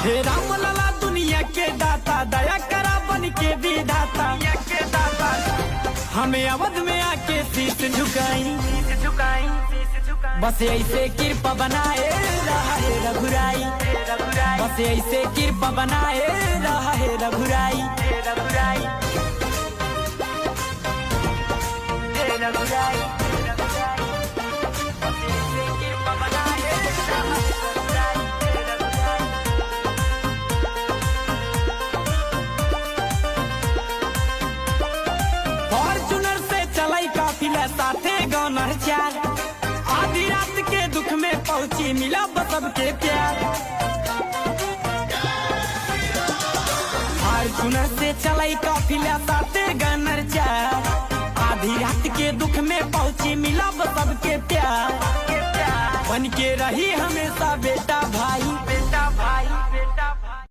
हे राम लला दुनिया के दाता, दया करा बन के विधाता। हमें अवध में आके शीश झुकाई, बस ऐसे कृपा बनाए रहा है रघुराई। बस ऐसे कृपा बनाए रहा है रघुराई। फॉर्च्यूनर से चलाई काफिला साथे गौनर चार, आधी रात के दुख में पहुंची मिला सबके प्यार। फॉर्च्यूनर से चलाई काफिला साथे गौनर चार, आधी रात के दुख में पहुंची मिला सबके प्यार। बन के रही हमेशा बेटा भाई,